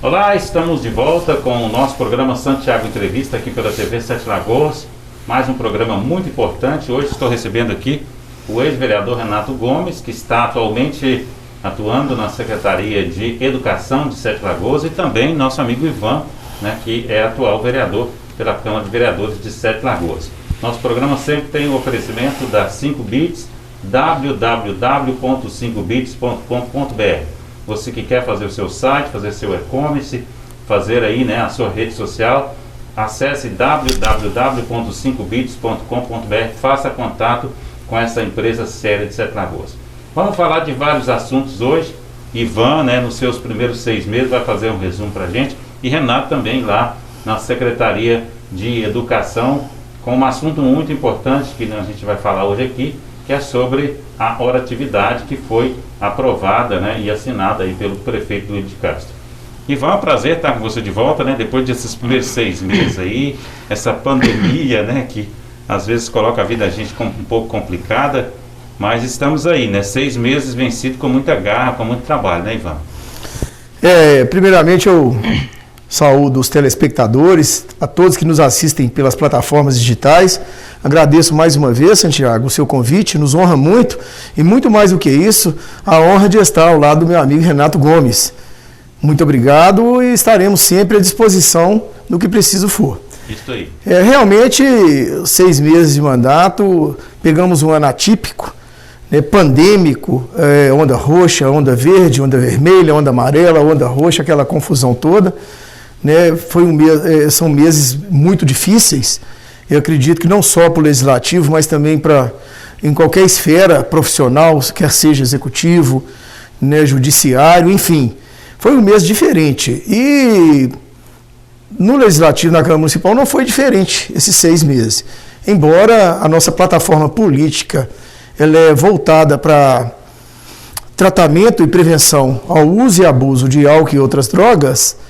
Olá, estamos de volta com o nosso programa Santiago Entrevista aqui pela TV Sete Lagoas. Mais um programa muito importante. Hoje estou recebendo aqui o ex-vereador Renato Gomes, que está atualmente atuando na Secretaria de Educação de Sete Lagoas, e também nosso amigo Ivan, né, que é atual vereador pela Câmara de Vereadores de Sete Lagoas. Nosso programa sempre tem o oferecimento da 5bits, www.5bits.com.br. Você que quer fazer o seu site, fazer seu e-commerce, fazer aí, né, a sua rede social, acesse www.5bits.com.br, faça contato com essa empresa séria de Sete Lagoas. Vamos falar de vários assuntos hoje. Ivan, né, nos seus primeiros 6 meses, vai fazer um resumo para a gente, e Renato também lá na Secretaria de Educação, com um assunto muito importante que a gente vai falar hoje aqui, que é sobre a hora-atividade que foi aprovada, né, e assinada aí pelo prefeito Luiz de Castro. Ivan, é um prazer estar com você de volta, né, depois desses primeiros 6 meses aí, essa pandemia, né, que às vezes coloca a vida da gente um pouco complicada, mas estamos aí, né, 6 meses vencidos com muita garra, com muito trabalho, né, Ivan? Primeiramente eu saúdo os telespectadores, a todos que nos assistem pelas plataformas digitais. Agradeço mais uma vez, Santiago, o seu convite, nos honra muito, e muito mais do que isso, a honra de estar ao lado do meu amigo Renato Gomes. Muito obrigado e estaremos sempre à disposição do que preciso for. Isso aí. Realmente, 6 meses de mandato, pegamos um ano atípico, né, pandêmico, onda roxa, onda verde, onda vermelha, onda amarela, onda roxa, aquela confusão toda. Né, são meses muito difíceis. Eu acredito que não só para o legislativo, mas também em qualquer esfera profissional, quer seja executivo, né, judiciário, enfim. Foi um mês diferente. E no legislativo, na Câmara Municipal, não foi diferente esses 6 meses. Embora a nossa plataforma política ela é voltada para tratamento e prevenção ao uso e abuso de álcool e outras drogas,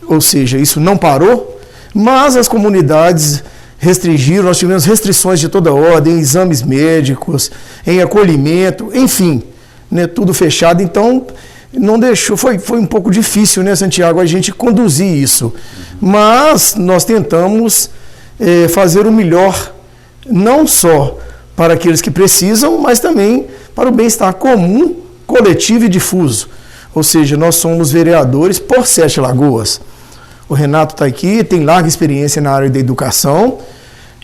ou seja, isso não parou, mas as comunidades restringiram, nós tivemos restrições de toda ordem, em exames médicos, em acolhimento, enfim, né, tudo fechado. Então, não deixou, foi um pouco difícil, né, Santiago, a gente conduzir isso. Mas nós tentamos fazer o melhor, não só para aqueles que precisam, mas também para o bem-estar comum, coletivo e difuso. Ou seja, nós somos vereadores por Sete Lagoas. O Renato está aqui, tem larga experiência na área da educação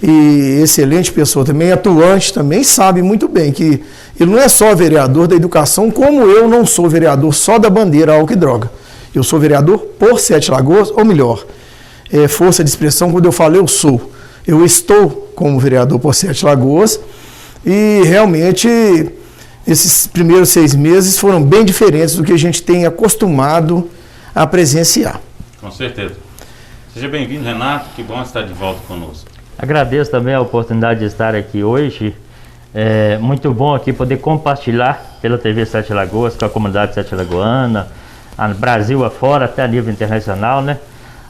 e excelente pessoa também, atuante também, sabe muito bem que ele não é só vereador da educação, como eu não sou vereador só da bandeira álcool e droga. Eu sou vereador por Sete Lagoas, ou melhor, força de expressão, quando eu falo eu sou. Eu estou como vereador por Sete Lagoas e realmente esses primeiros 6 meses foram bem diferentes do que a gente tem acostumado a presenciar. Com certeza. Seja bem-vindo, Renato, que bom estar de volta conosco. Agradeço também a oportunidade de estar aqui hoje. É muito bom aqui poder compartilhar pela TV Sete Lagoas com a comunidade sete lagoana, Brasil afora, até a nível internacional, né?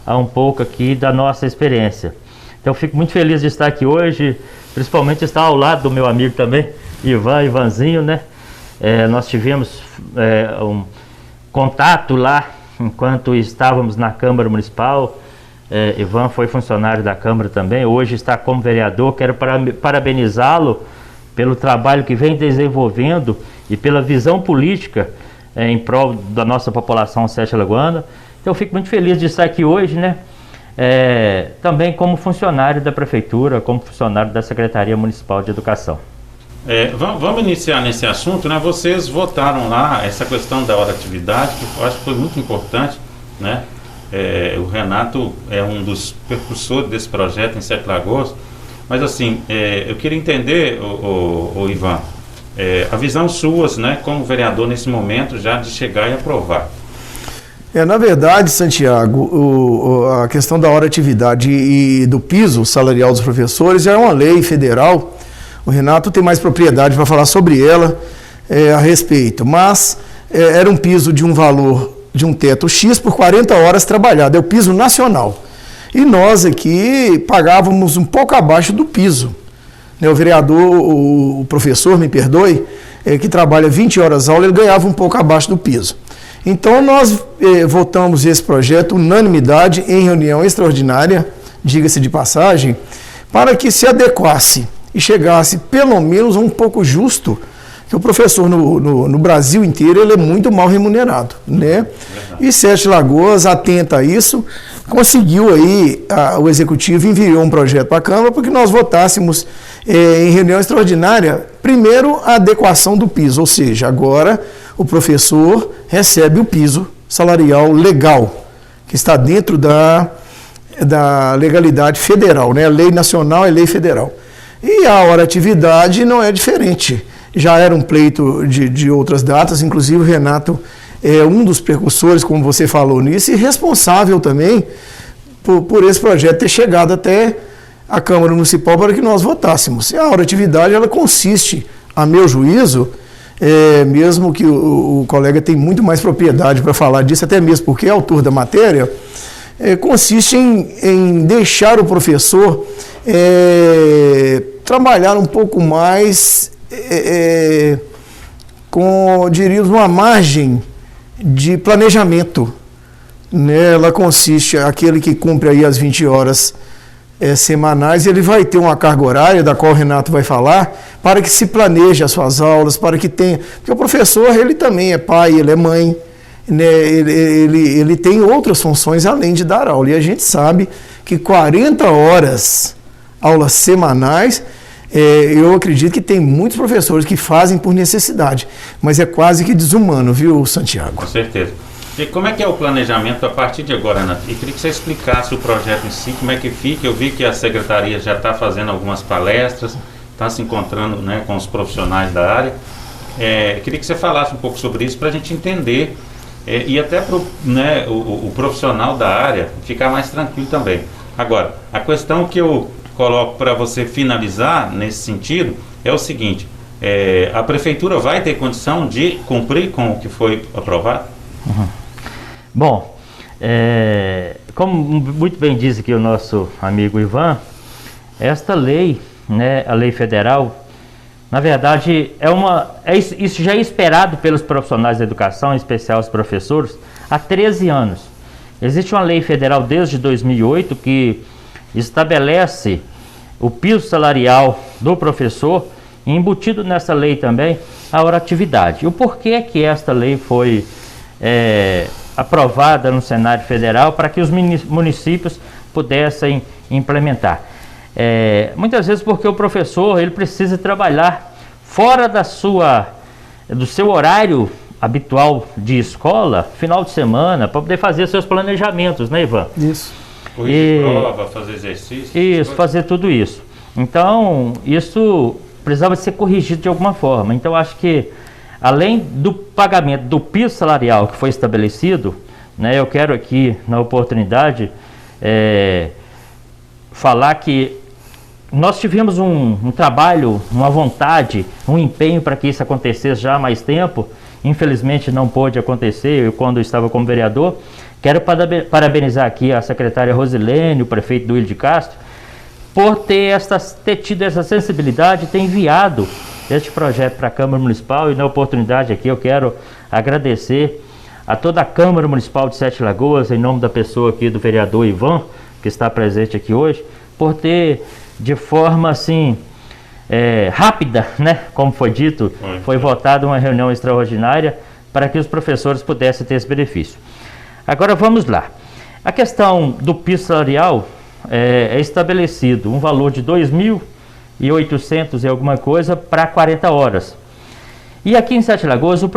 Um pouco aqui da nossa experiência. Então fico muito feliz de estar aqui hoje, principalmente estar ao lado do meu amigo também, Ivanzinho, né? Nós tivemos um contato lá enquanto estávamos na Câmara Municipal. Ivan foi funcionário da Câmara também, hoje está como vereador. Quero parabenizá-lo pelo trabalho que vem desenvolvendo e pela visão política em prol da nossa população sete lagoana. Então fico muito feliz de estar aqui hoje, né? Também como funcionário da Prefeitura, como funcionário da Secretaria Municipal de Educação. Vamos iniciar nesse assunto, né? Vocês votaram lá essa questão da hora-atividade, que eu acho que foi muito importante, né? O Renato é um dos precursores desse projeto em Sete Lagoas, mas assim, eu queria entender, o Ivan, a visão sua, né, como vereador nesse momento já de chegar e aprovar. Na verdade, Santiago, a questão da hora-atividade e do piso salarial dos professores já é uma lei federal. O Renato tem mais propriedade para falar sobre ela a respeito, mas era um piso de um valor, de um teto X por 40 horas trabalhadas, é o piso nacional. E nós aqui pagávamos um pouco abaixo do piso. O vereador, o professor, me perdoe, que trabalha 20 horas aula, ele ganhava um pouco abaixo do piso. Então, nós votamos esse projeto unanimidade em reunião extraordinária, diga-se de passagem, para que se adequasse e chegasse pelo menos um pouco justo, que o professor no Brasil inteiro ele é muito mal remunerado, né? E Sete Lagoas, atenta a isso, conseguiu aí, o Executivo enviou um projeto para a Câmara para que nós votássemos em reunião extraordinária, primeiro a adequação do piso, ou seja, agora o professor recebe o piso salarial legal, que está dentro da legalidade federal, né? A lei nacional é lei federal. E a hora-atividade não é diferente. Já era um pleito de outras datas, inclusive o Renato é um dos precursores, como você falou nisso, e responsável também por esse projeto ter chegado até a Câmara Municipal para que nós votássemos. E a hora-atividade, ela consiste, a meu juízo, mesmo que o colega tem muito mais propriedade para falar disso, até mesmo porque é autor da matéria, consiste em deixar o professor trabalhar um pouco mais com, diríamos, uma margem de planejamento, né? Ela consiste, aquele que cumpre aí as 20 horas semanais, ele vai ter uma carga horária, da qual o Renato vai falar, para que se planeje as suas aulas, para que tenha... Porque o professor, ele também é pai, ele é mãe, né? Ele tem outras funções além de dar aula, e a gente sabe que 40 horas, aulas semanais, eu acredito que tem muitos professores que fazem por necessidade, mas é quase que desumano, viu, Santiago? Com certeza. E como é que é o planejamento a partir de agora, Ana? E queria que você explicasse o projeto em si, como é que fica. Eu vi que a Secretaria já está fazendo algumas palestras, está se encontrando, né, com os profissionais da área. Queria que você falasse um pouco sobre isso para a gente entender e até para o profissional da área ficar mais tranquilo também. Agora, a questão que eu coloco para você finalizar nesse sentido é o seguinte: a Prefeitura vai ter condição de cumprir com o que foi aprovado? Uhum. Bom, como muito bem diz aqui o nosso amigo Ivan, esta lei, né, a lei federal, na verdade, isso já é esperado pelos profissionais da educação, em especial os professores, há 13 anos. Existe uma lei federal desde 2008 que estabelece o piso salarial do professor, e embutido nessa lei também a hora-atividade. O porquê que esta lei foi aprovada no Senado Federal para que os municípios pudessem implementar. Muitas vezes porque o professor ele precisa trabalhar fora do seu horário habitual de escola, final de semana, para poder fazer seus planejamentos, né, Ivan? Isso. Corrigir prova, fazer exercício. Isso, fazer tudo isso. Então, isso precisava ser corrigido de alguma forma. Então, acho que, além do pagamento do piso salarial que foi estabelecido, né, eu quero aqui, na oportunidade, falar que nós tivemos um trabalho, uma vontade, um empenho para que isso acontecesse já há mais tempo. Infelizmente não pôde acontecer, eu quando estava como vereador. Quero parabenizar aqui a secretária Rosilene, o prefeito Duílio de Castro, por ter tido essa sensibilidade e ter enviado este projeto para a Câmara Municipal. E na oportunidade aqui eu quero agradecer a toda a Câmara Municipal de Sete Lagoas, em nome da pessoa aqui do vereador Ivan, que está presente aqui hoje, por ter de forma assim rápida, né, como foi dito, foi votada uma reunião extraordinária para que os professores pudessem ter esse benefício. Agora vamos lá. A questão do piso salarial é estabelecido um valor de 2.800 e alguma coisa para 40 horas. E aqui em Sete Lagoas, a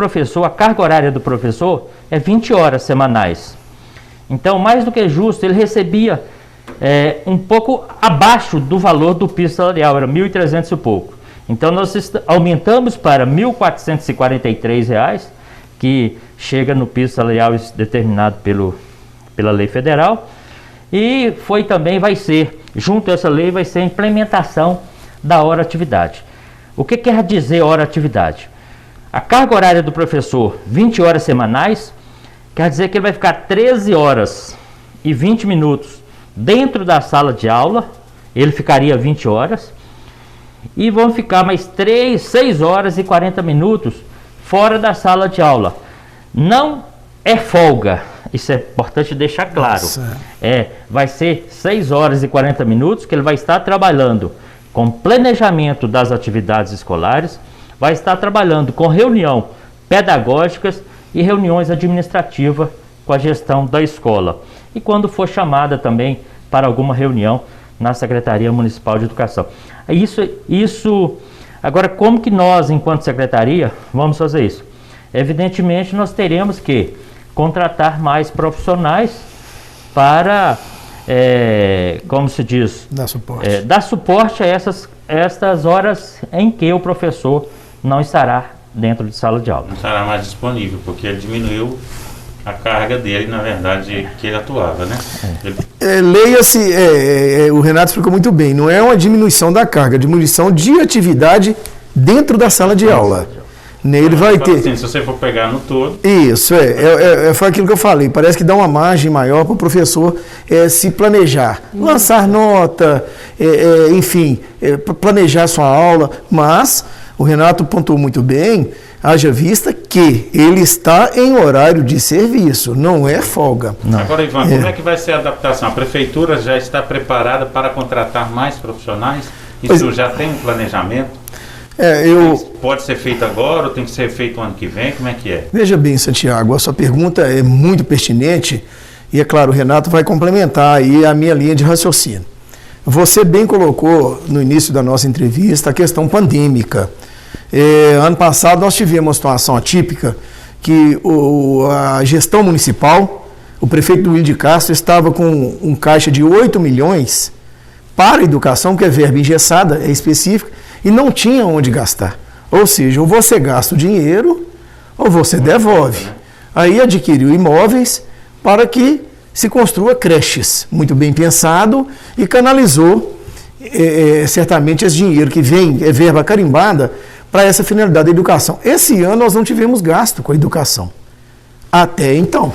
carga horária do professor é 20 horas semanais. Então, mais do que justo, ele recebia um pouco abaixo do valor do piso salarial, era 1.300 e pouco. Então, nós aumentamos para R$ 1.443, que chega no piso salarial determinado pela lei federal. E vai ser, junto a essa lei, vai ser a implementação da hora-atividade. O que quer dizer hora-atividade? A carga horária do professor, 20 horas semanais, quer dizer que ele vai ficar 13 horas e 20 minutos dentro da sala de aula, ele ficaria 20 horas, e vão ficar mais 6 horas e 40 minutos fora da sala de aula. Não é folga. Isso é importante deixar claro. Vai ser 6 horas e 40 minutos que ele vai estar trabalhando com planejamento das atividades escolares, vai estar trabalhando com reunião pedagógicas e reuniões administrativas com a gestão da escola. E quando for chamada também para alguma reunião na Secretaria Municipal de Educação. Agora, como que nós, enquanto secretaria, vamos fazer isso? Evidentemente, nós teremos que contratar mais profissionais para, como se diz, dar suporte a estas horas em que o professor não estará dentro de sala de aula. Não estará mais disponível, porque ele diminuiu a carga dele, na verdade, que ele atuava, né? Leia-se, o Renato explicou muito bem, não é uma diminuição da carga, é diminuição de atividade dentro da sala de aula. Ele vai ter. Assim, se você for pegar no todo. Isso, foi aquilo que eu falei. Parece que dá uma margem maior para o professor se planejar, lançar nota, enfim, planejar sua aula. Mas o Renato pontuou muito bem, haja vista que ele está em horário de serviço, não é folga. Não. Agora, Ivan, como é que vai ser a adaptação? A prefeitura já está preparada para contratar mais profissionais? Isso já tem um planejamento? Pode ser feito agora ou tem que ser feito ano que vem? Como é que é? Veja bem, Santiago, a sua pergunta é muito pertinente e, é claro, o Renato vai complementar aí a minha linha de raciocínio. Você bem colocou no início da nossa entrevista a questão pandêmica. Ano passado nós tivemos uma situação atípica que a gestão municipal, o prefeito Duílio de Castro estava com um caixa de 8 milhões para a educação, que é verba engessada, é específica, e não tinha onde gastar. Ou seja, ou você gasta o dinheiro, ou você devolve. Aí adquiriu imóveis para que se construa creches, muito bem pensado, e canalizou certamente esse dinheiro que vem, é verba carimbada, para essa finalidade da educação. Esse ano nós não tivemos gasto com a educação. Até então.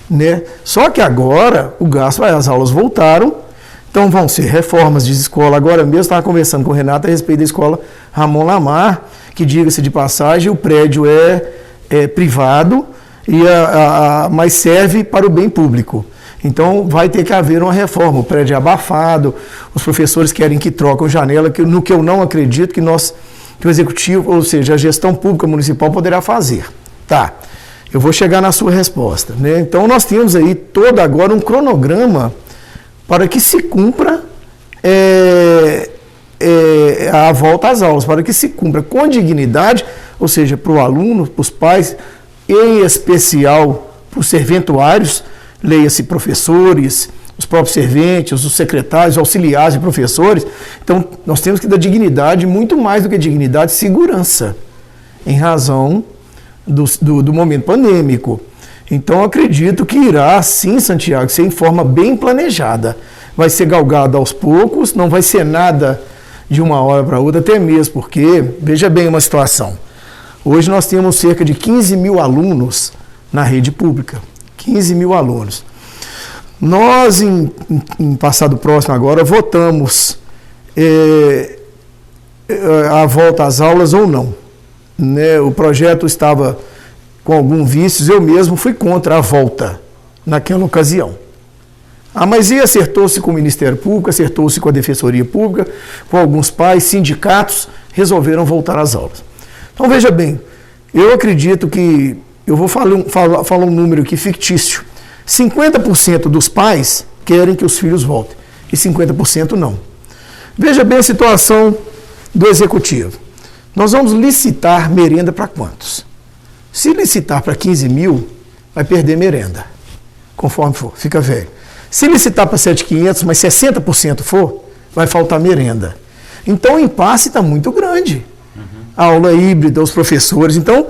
Né? Só que agora o gasto, as aulas voltaram, então vão ser reformas de escola. Agora mesmo estava conversando com o Renato a respeito da escola Ramon Lamar, que, diga-se de passagem, o prédio é privado, mas serve para o bem público. Então vai ter que haver uma reforma, o prédio é abafado, os professores querem que trocam janela, no que eu não acredito que o executivo, ou seja, a gestão pública municipal poderá fazer. Tá, eu vou chegar na sua resposta. Né? Então nós temos aí todo agora um cronograma para que se cumpra a volta às aulas, para que se cumpra com dignidade, ou seja, para o aluno, para os pais, em especial para os serventuários, leia-se professores, os próprios serventes, os secretários, auxiliares e professores. Então, nós temos que dar dignidade, muito mais do que dignidade, segurança, em razão do momento pandêmico. Então, acredito que irá, sim, Santiago, ser em forma bem planejada. Vai ser galgado aos poucos, não vai ser nada de uma hora para outra, até mesmo porque, veja bem uma situação, hoje nós temos cerca de 15 mil alunos na rede pública, 15 mil alunos. Nós, em passado próximo agora, votamos a volta às aulas ou não. Né? O projeto estava com alguns vícios, eu mesmo fui contra a volta naquela ocasião. Mas acertou-se com o Ministério Público, acertou-se com a Defensoria Pública, com alguns pais, sindicatos, resolveram voltar às aulas. Então, veja bem, eu acredito que, eu vou falar um número aqui fictício, 50% dos pais querem que os filhos voltem e 50% não. Veja bem a situação do Executivo. Nós vamos licitar merenda para quantos? Se licitar para 15 mil, vai perder merenda, conforme for, fica velho. Se licitar para 7.500, mas 60% for, vai faltar merenda. Então o impasse está muito grande. A aula híbrida, os professores. Então,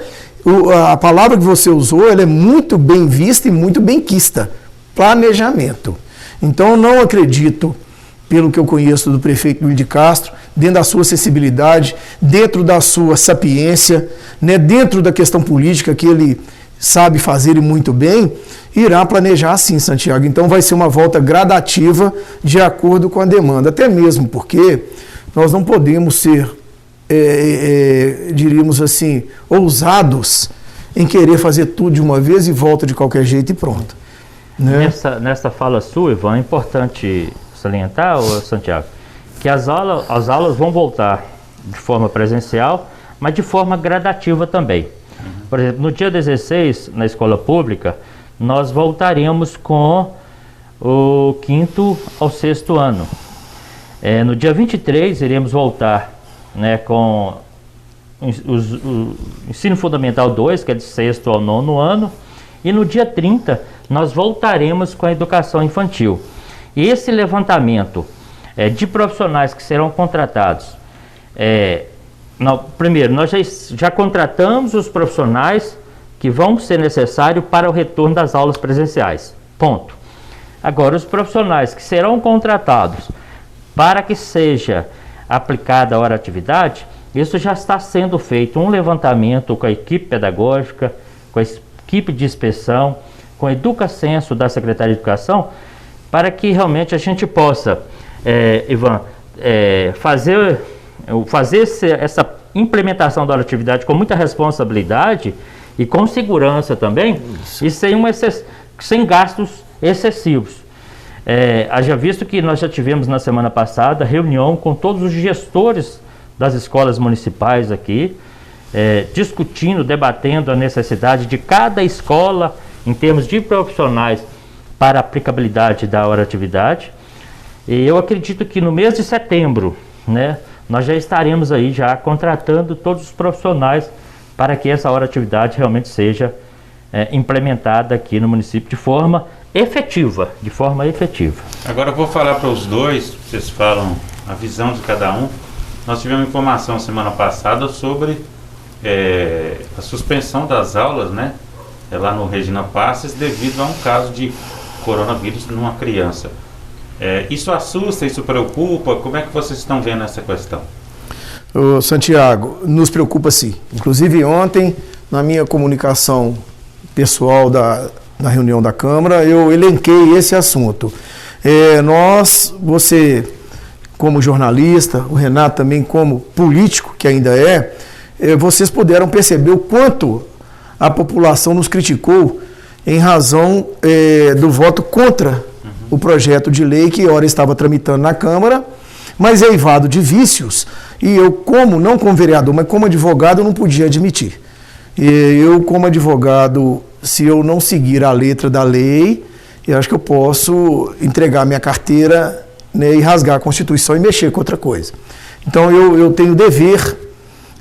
a palavra que você usou, ela é muito bem vista e muito bem quista. Planejamento. Então, eu não acredito, pelo que eu conheço do prefeito Duílio de Castro, dentro da sua sensibilidade, dentro da sua sapiência, né, dentro da questão política que ele sabe fazer e muito bem, irá planejar assim, Santiago. Então, vai ser uma volta gradativa de acordo com a demanda. Até mesmo porque nós não podemos ser, diríamos assim, ousados em querer fazer tudo de uma vez e volta de qualquer jeito e pronto. Né? Nessa fala sua, Ivan, é importante salientar, Santiago, que as aulas vão voltar de forma presencial, mas de forma gradativa também. Por exemplo, no dia 16, na escola pública, nós voltaremos com o 5º ao 6º ano. No dia 23, iremos voltar, né, com o ensino fundamental 2, que é de 6º ao 9º ano, e no dia 30 nós voltaremos com a educação infantil. E esse levantamento de profissionais que serão contratados, primeiro, nós já contratamos os profissionais que vão ser necessários para o retorno das aulas presenciais, ponto. Agora, os profissionais que serão contratados para que seja aplicada a hora atividade, isso já está sendo feito um levantamento com a equipe pedagógica, com a equipe de inspeção, com a Educacenso da Secretaria de Educação, para que realmente a gente possa, Ivan, fazer essa implementação da hora atividade com muita responsabilidade e com segurança também, e sem gastos excessivos. Haja visto que nós já tivemos na semana passada reunião com todos os gestores das escolas municipais aqui, discutindo, debatendo a necessidade de cada escola em termos de profissionais para a aplicabilidade da hora atividade. E eu acredito que no mês de setembro, né, nós já estaremos aí já contratando todos os profissionais para que essa hora atividade realmente seja implementada aqui no município de forma efetiva, Agora eu vou falar para os dois, vocês falam a visão de cada um. Nós tivemos informação semana passada sobre a suspensão das aulas, né, lá no Regina Passes, devido a um caso de coronavírus numa criança. Isso assusta, isso preocupa? Como é que vocês estão vendo essa questão? Santiago, nos preocupa sim. Inclusive ontem, na minha comunicação pessoal na reunião da Câmara, eu elenquei esse assunto. Você como jornalista, o Renato também como político, que ainda vocês puderam perceber o quanto a população nos criticou em razão do voto contra o projeto de lei que ora estava tramitando na Câmara, mas eivado de vícios, e eu, não como vereador, mas como advogado, não podia admitir. Eu, como advogado, se eu não seguir a letra da lei, eu acho que eu posso entregar minha carteira, né, e rasgar a Constituição e mexer com outra coisa. Então eu tenho dever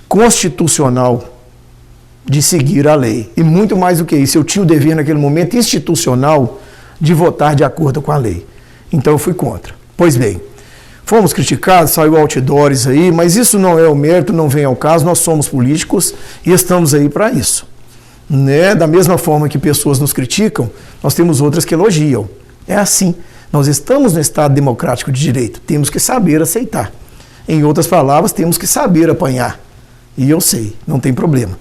constitucional de seguir a lei. E muito mais do que isso, eu tinha o dever naquele momento institucional de votar de acordo com a lei. Então eu fui contra. Pois bem, fomos criticados, saiu outdoors aí, mas isso não é o mérito, não vem ao caso, nós somos políticos e estamos aí para isso. Né? Da mesma forma que pessoas nos criticam, nós temos outras que elogiam. É assim, nós estamos no Estado democrático de direito, temos que saber aceitar. Em outras palavras, temos que saber apanhar. E eu sei, não tem problema.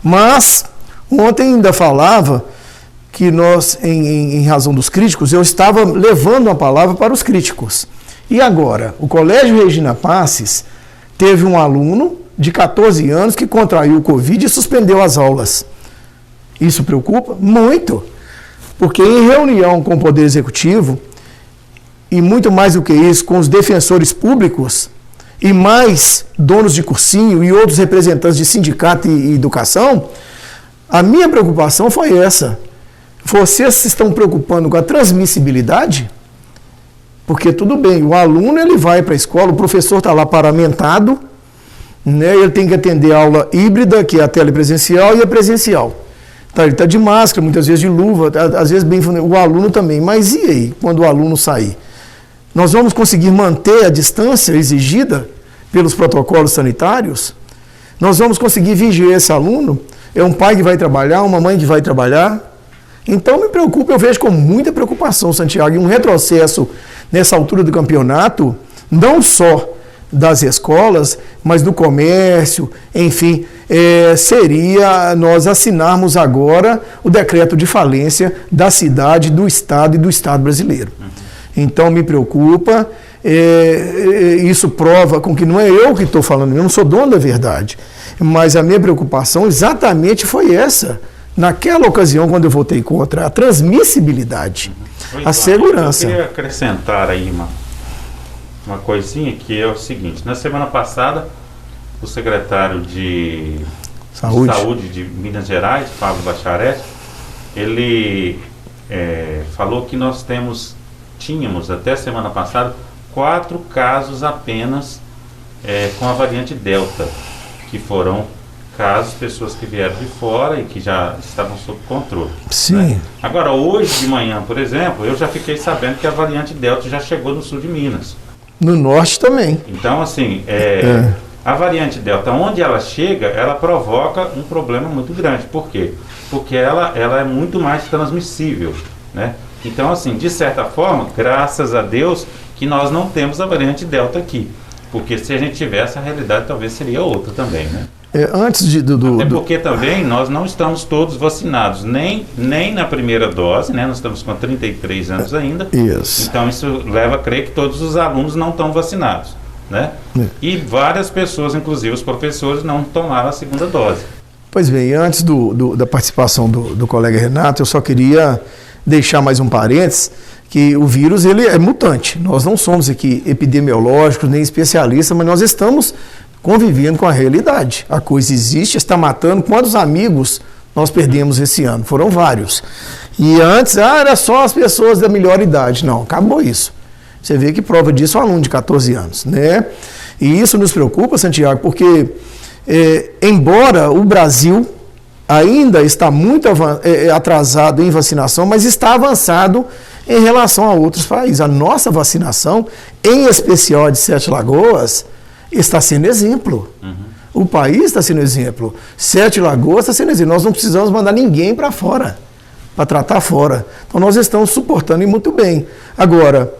Mas, ontem ainda falava que nós, em razão dos críticos, eu estava levando a palavra para os críticos. E agora, o Colégio Regina Passes teve um aluno de 14 anos que contraiu o Covid e suspendeu as aulas. Isso preocupa? Muito. Porque em reunião com o Poder Executivo, e muito mais do que isso, com os defensores públicos, e mais donos de cursinho e outros representantes de sindicato e educação, a minha preocupação foi essa. Vocês se estão preocupando com a transmissibilidade? Porque tudo bem, o aluno ele vai para a escola, o professor está lá paramentado, né, ele tem que atender a aula híbrida, que é a telepresencial e a presencial. Tá, ele está de máscara, muitas vezes de luva, às vezes bem o aluno também. Mas e aí, quando o aluno sair? Nós vamos conseguir manter a distância exigida pelos protocolos sanitários? Nós vamos conseguir vigiar esse aluno? É um pai que vai trabalhar, uma mãe que vai trabalhar? Então me preocupa, eu vejo com muita preocupação, Santiago, e um retrocesso nessa altura do campeonato, não só das escolas, mas do comércio, enfim, seria nós assinarmos agora o decreto de falência da cidade, do Estado e do Estado brasileiro. Então me preocupa, isso prova com que não é eu que estou falando, eu não sou dono da verdade, mas a minha preocupação exatamente foi essa. naquela ocasião, quando eu votei contra a transmissibilidade, a segurança. Eu queria acrescentar aí uma coisinha, que é o seguinte: na semana passada, o secretário de Saúde de Minas Gerais, Fábio Bacharete, ele falou que nós tínhamos até semana passada 4 casos apenas com a variante Delta, que foram casos, pessoas que vieram de fora e que já estavam sob controle. Sim. Né? Agora, hoje de manhã, por exemplo, eu já fiquei sabendo que a variante Delta já chegou no sul de Minas. No norte também. Então, assim, a variante Delta, onde ela chega, ela provoca um problema muito grande. Por quê? Porque ela é muito mais transmissível, né? Então, assim, de certa forma, graças a Deus que nós não temos a variante Delta aqui. Porque se a gente tivesse, a realidade talvez seria outra também, né? Até porque também nós não estamos todos vacinados, nem na primeira dose, né? Nós estamos com 33 anos ainda. Isso. Então isso leva a crer que todos os alunos não estão vacinados, né? E várias pessoas, inclusive os professores, não tomaram a segunda dose. Pois bem, antes da participação do colega Renato, eu só queria deixar mais um parênteses, que o vírus ele é mutante. Nós não somos aqui epidemiológicos nem especialistas, mas nós estamos convivendo com a realidade. A coisa existe, está matando. Quantos amigos nós perdemos esse ano? Foram vários. E antes, era só as pessoas da melhor idade. Não, acabou isso. Você vê que prova disso é um aluno de 14 anos, né? E isso nos preocupa, Santiago, porque embora o Brasil ainda está muito atrasado em vacinação, mas está avançado em relação a outros países. A nossa vacinação, em especial a de Sete Lagoas, está sendo exemplo. O país está sendo exemplo. Sete Lagoas está sendo exemplo. Nós não precisamos mandar ninguém para fora, para tratar fora. Então nós estamos suportando e muito bem. Agora,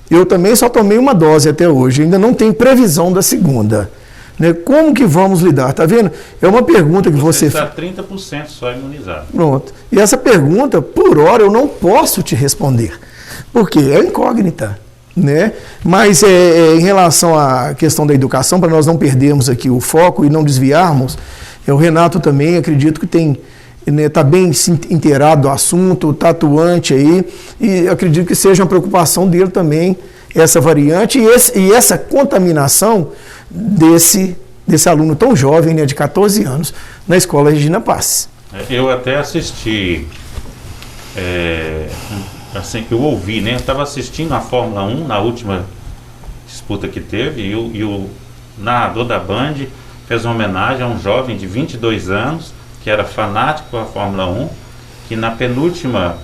eu também só tomei uma dose até hoje, ainda não tem previsão da segunda. Né? Como que vamos lidar? Tá vendo? É uma pergunta que você está 30% só imunizado. Pronto. E essa pergunta, por hora, eu não posso te responder, porque é incógnita. Né? Mas em relação à questão da educação, para nós não perdermos aqui o foco e não desviarmos, o Renato também acredito que tem, está bem inteirado do assunto, está atuante aí, e acredito que seja uma preocupação dele também essa variante e essa contaminação desse aluno tão jovem, né, de 14 anos, na escola Regina Passe. Eu até assisti, assim que eu ouvi, né? Eu estava assistindo a Fórmula 1 na última disputa que teve e o narrador da Band fez uma homenagem a um jovem de 22 anos que era fanático da Fórmula 1, que na penúltima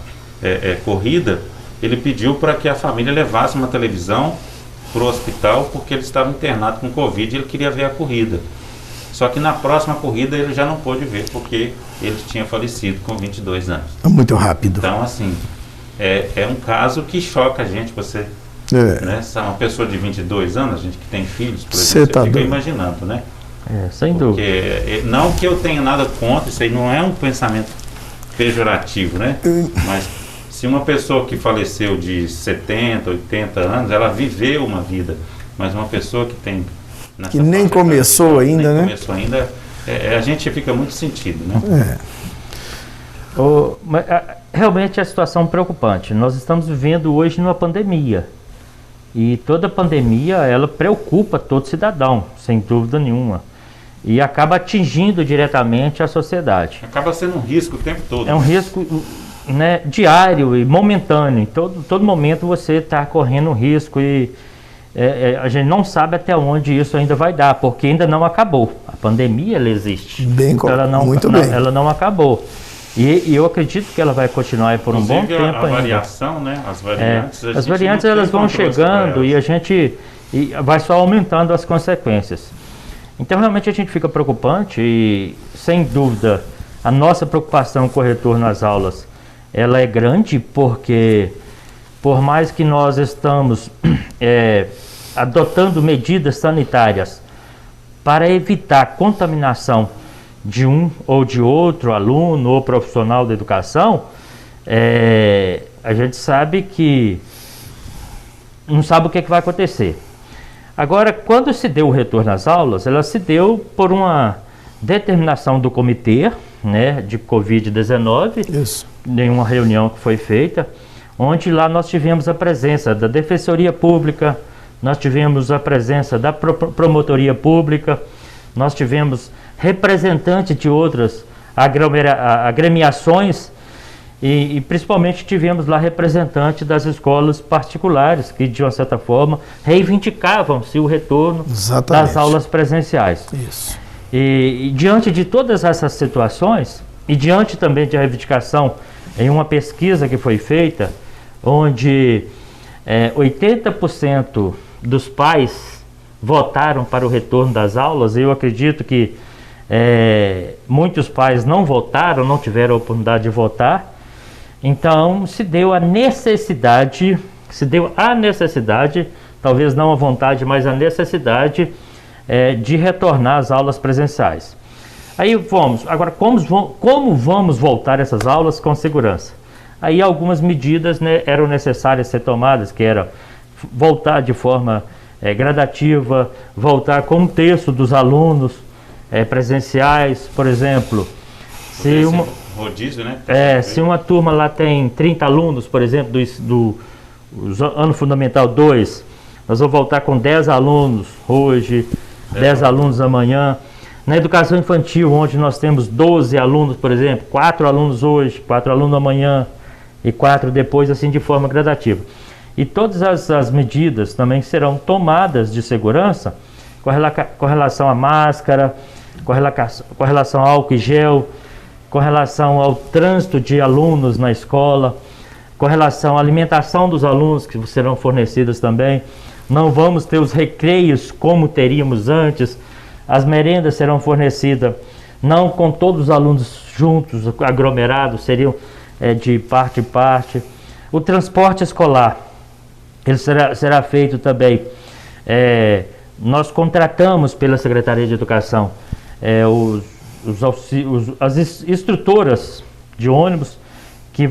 corrida ele pediu para que a família levasse uma televisão para o hospital porque ele estava internado com Covid e ele queria ver a corrida. Só que na próxima corrida ele já não pôde ver porque ele tinha falecido com 22 anos. Muito rápido. Então, assim, é um caso que choca a gente. Você, né, uma pessoa de 22 anos, a gente que tem filhos, por exemplo, você fica imaginando, né? Sem dúvida. Porque, não que eu tenha nada contra, isso aí não é um pensamento pejorativo, né? Mas se uma pessoa que faleceu de 70, 80 anos, ela viveu uma vida, mas uma pessoa que tem... Que nem começou ainda, né? Começou ainda, a gente fica muito sentido, né? Realmente é a situação preocupante. Nós estamos vivendo hoje numa pandemia. E toda pandemia, ela preocupa todo cidadão, sem dúvida nenhuma. E acaba atingindo diretamente a sociedade. Acaba sendo um risco o tempo todo. É um risco, né, diário e momentâneo. Em todo momento você está correndo um risco e a gente não sabe até onde isso ainda vai dar, porque ainda não acabou. A pandemia, ela existe. Muito bem. Ela não acabou. E eu acredito que ela vai continuar por um bom tempo ainda. A variação, né? As variantes elas vão chegando e a gente vai só aumentando as consequências. Então realmente a gente fica preocupante e, sem dúvida, a nossa preocupação com o retorno às aulas, ela é grande, porque por mais que nós estamos adotando medidas sanitárias para evitar contaminação de um ou de outro aluno ou profissional da educação, a gente sabe que não sabe o que vai acontecer. Agora, quando se deu o retorno às aulas, ela se deu por uma determinação do comitê, né, de Covid-19, em uma reunião que foi feita, onde lá nós tivemos a presença da Defensoria Pública, nós tivemos a presença da Promotoria Pública, nós tivemos representantes de outras agremiações e principalmente tivemos lá representantes das escolas particulares que, de uma certa forma, reivindicavam-se o retorno das aulas presenciais. Isso. E diante de todas essas situações, e diante também de reivindicação em uma pesquisa que foi feita, onde 80% dos pais votaram para o retorno das aulas, eu acredito que muitos pais não votaram, não tiveram a oportunidade de votar. Então se deu a necessidade, talvez não a vontade, mas a necessidade de retornar às aulas presenciais. Aí agora como vamos voltar essas aulas com segurança? Aí algumas medidas, né, eram necessárias ser tomadas, que era voltar de forma gradativa, voltar com um terço dos alunos presenciais, por exemplo. Se uma, rodízio, né? Se uma turma lá tem 30 alunos, por exemplo, do ano fundamental 2, nós vamos voltar com 10 alunos hoje, 10 alunos amanhã. Na educação infantil, onde nós temos 12 alunos, por exemplo, 4 alunos hoje, 4 alunos amanhã e 4 depois, assim de forma gradativa. E todas as medidas também serão tomadas de segurança com relação à máscara, com relação ao álcool e gel, com relação ao trânsito de alunos na escola, com relação à alimentação dos alunos, que serão fornecidas também. Não vamos ter os recreios como teríamos antes. As merendas serão fornecidas não com todos os alunos juntos, aglomerados, seriam de parte em parte. O transporte escolar, ele será feito também. Nós contratamos pela Secretaria de Educação as instrutoras de ônibus que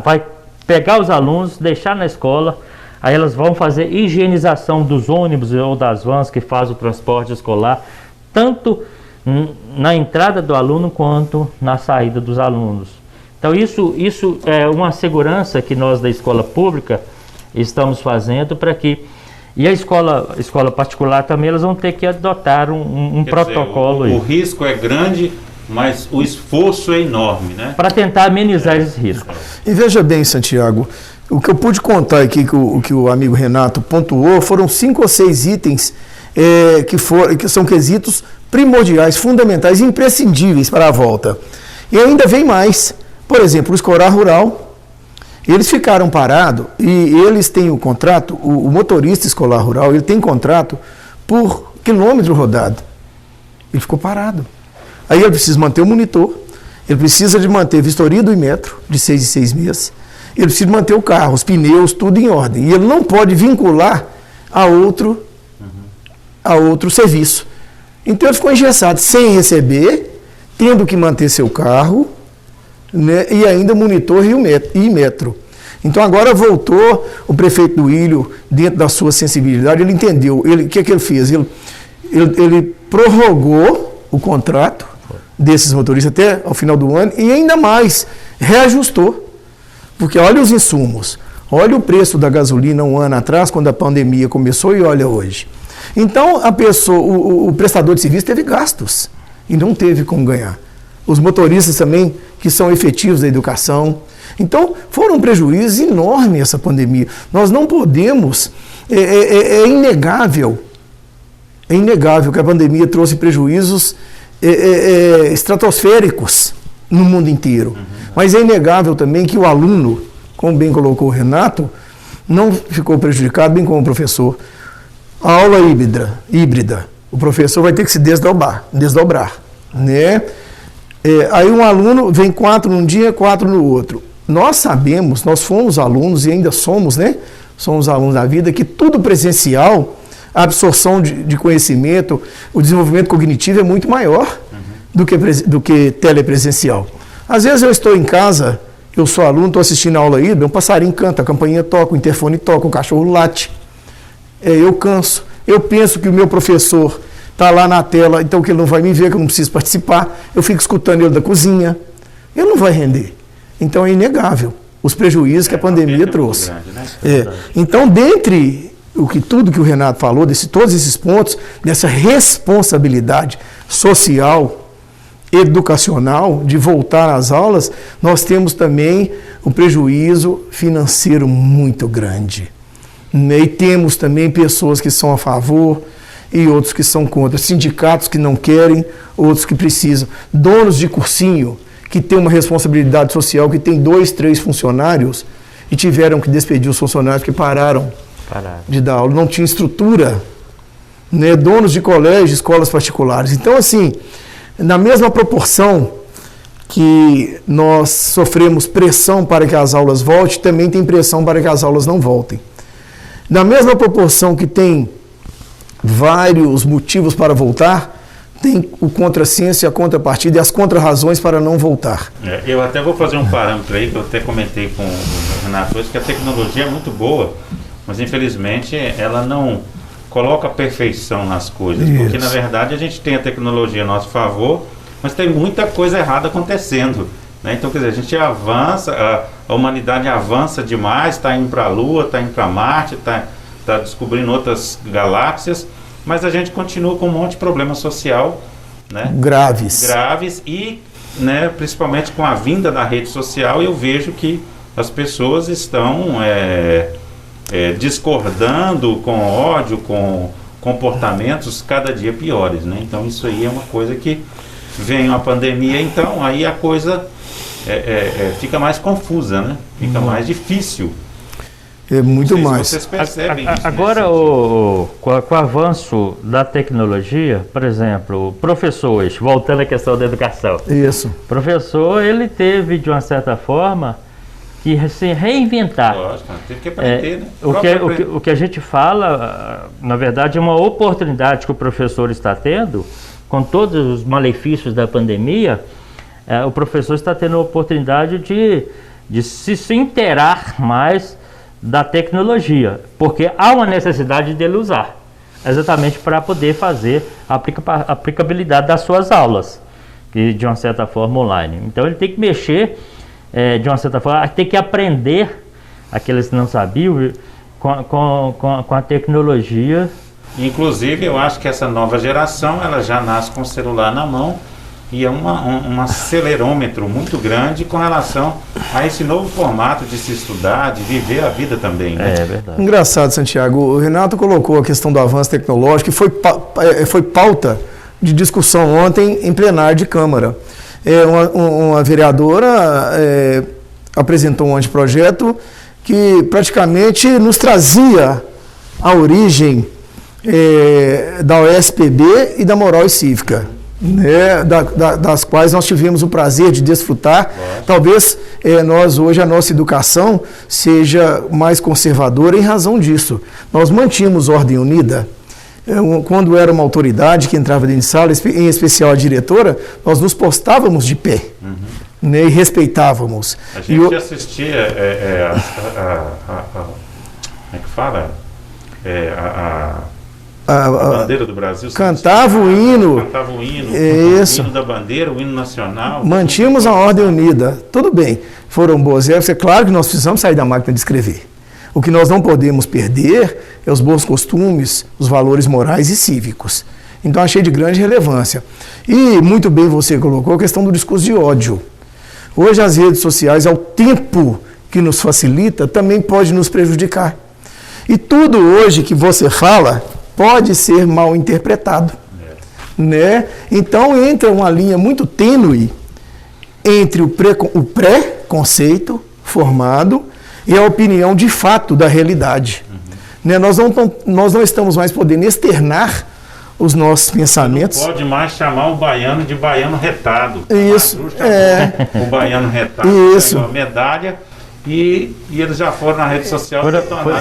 vai pegar os alunos, deixar na escola. Aí elas vão fazer higienização dos ônibus ou das vans que faz o transporte escolar, tanto na entrada do aluno quanto na saída dos alunos. Então isso é uma segurança que nós da escola pública estamos fazendo para que... E a escola particular também, elas vão ter que adotar um protocolo. O risco é grande, mas o esforço é enorme, né? Para tentar amenizar esse risco. E veja bem, Santiago, o que eu pude contar aqui, que o amigo Renato pontuou, foram 5 ou 6 itens que são quesitos primordiais, fundamentais, imprescindíveis para a volta. E ainda vem mais. Por exemplo, o escolar rural, eles ficaram parados e eles têm o contrato, o motorista escolar rural, ele tem contrato por quilômetro rodado. Ele ficou parado. Aí ele precisa manter o monitor, ele precisa de manter a vistoria do Inmetro, de 6 em 6 meses, ele precisa manter o carro, os pneus, tudo em ordem. E ele não pode vincular a outro serviço. Então ele ficou engessado, sem receber, tendo que manter seu carro, né, e ainda monitor e metro. Então agora voltou o prefeito do Ilho, dentro da sua sensibilidade, ele entendeu. O que ele fez? Ele prorrogou o contrato desses motoristas até ao final do ano e ainda mais, reajustou. Porque olha os insumos, olha o preço da gasolina um ano atrás, quando a pandemia começou, e olha hoje. Então a pessoa, o prestador de serviço teve gastos e não teve como ganhar. Os motoristas também, que são efetivos da educação. Então, foram prejuízos enormes essa pandemia. Nós não podemos, é inegável que a pandemia trouxe prejuízos estratosféricos no mundo inteiro. Mas é inegável também que o aluno, como bem colocou o Renato, não ficou prejudicado, bem como o professor. A aula híbrida, o professor vai ter que se desdobrar, né? Aí um aluno vem 4 num dia, 4 no outro. Nós sabemos, nós fomos alunos e ainda somos, né? Somos alunos da vida, que tudo presencial, a absorção de conhecimento, o desenvolvimento cognitivo é muito maior do que telepresencial. Às vezes eu estou em casa, eu sou aluno, estou assistindo a aula híbrida, um passarinho canta, a campainha toca, o interfone toca, o cachorro late. Eu canso. Eu penso que o meu professor está lá na tela, então que ele não vai me ver, que eu não preciso participar, eu fico escutando ele da cozinha, ele não vai render. Então é inegável os prejuízos que a pandemia trouxe. Grande, né? Então, dentre tudo que o Renato falou, todos esses pontos, dessa responsabilidade social, educacional, de voltar às aulas, nós temos também um prejuízo financeiro muito grande. E temos também pessoas que são a favor e outros que são contra, sindicatos que não querem, outros que precisam, donos de cursinho que têm uma responsabilidade social, que tem 2, 3 funcionários e tiveram que despedir os funcionários que pararam de dar aula, não tinha estrutura, né? Donos de colégios, escolas particulares. Então, assim, na mesma proporção que nós sofremos pressão para que as aulas voltem, também tem pressão para que as aulas não voltem. Na mesma proporção que tem vários motivos para voltar, tem o contrassenso e a contrapartida e as contrarrazões para não voltar. Eu até vou fazer um parâmetro aí, que eu até comentei com o Renato hoje, que a tecnologia é muito boa, mas infelizmente ela não coloca perfeição nas coisas, porque na verdade a gente tem a tecnologia a nosso favor, mas tem muita coisa errada acontecendo, né? Então, quer dizer, a gente avança, a humanidade avança demais, está indo para a Lua, está indo para Marte, está descobrindo outras galáxias, mas a gente continua com um monte de problema social, né? Graves e, né, principalmente com a vinda da rede social, eu vejo que as pessoas estão discordando com ódio, com comportamentos cada dia piores, né? Então isso aí é uma coisa que vem uma pandemia, então aí a coisa fica mais confusa, né? Fica mais difícil. É muito mais. Vocês percebem isso, agora, com o avanço da tecnologia, por exemplo, professores, voltando à questão da educação. Isso. O professor, ele teve, de uma certa forma, que se reinventar. Lógico, teve que aprender, né? O que a gente fala, na verdade, é uma oportunidade que o professor está tendo, com todos os malefícios da pandemia, o professor está tendo a oportunidade de se inteirar mais da tecnologia, porque há uma necessidade dele usar, exatamente para poder fazer a aplicabilidade das suas aulas, que de uma certa forma online. Então ele tem que mexer, de uma certa forma, tem que aprender, aqueles que não sabiam, com a tecnologia. Inclusive, eu acho que essa nova geração, ela já nasce com o celular na mão, e é um acelerômetro muito grande com relação a esse novo formato de se estudar, de viver a vida também, né? É verdade. Engraçado, Santiago. O Renato colocou a questão do avanço tecnológico, que foi pauta de discussão ontem em plenário de Câmara. Uma vereadora apresentou um anteprojeto que praticamente nos trazia a origem da USPB e da moral e cívica, né, das quais nós tivemos o prazer de desfrutar. Talvez nós hoje, a nossa educação seja mais conservadora em razão disso. Nós mantínhamos ordem unida. Quando era uma autoridade que entrava dentro de sala, em especial a diretora, nós nos postávamos de pé, né, e respeitávamos. A gente assistia como é que fala? A bandeira do Brasil. Cantava o hino. O Isso. hino da bandeira, o hino nacional. Mantínhamos a ordem unida. Tudo bem, foram boas épocas. É claro que nós precisamos sair da máquina de escrever. O que nós não podemos perder é os bons costumes, os valores morais e cívicos. Então achei de grande relevância. E muito bem você colocou a questão do discurso de ódio. Hoje as redes sociais, ao tempo que nos facilita, também pode nos prejudicar. E tudo hoje que você fala pode ser mal interpretado, né? Então entra uma linha muito tênue entre o pré-conceito formado e a opinião de fato da realidade. Né? Nós não estamos mais podendo externar os nossos pensamentos. Não pode mais chamar o baiano de baiano retado. Isso. O baiano retado Isso. ganhou a medalha. E eles já foram na rede social.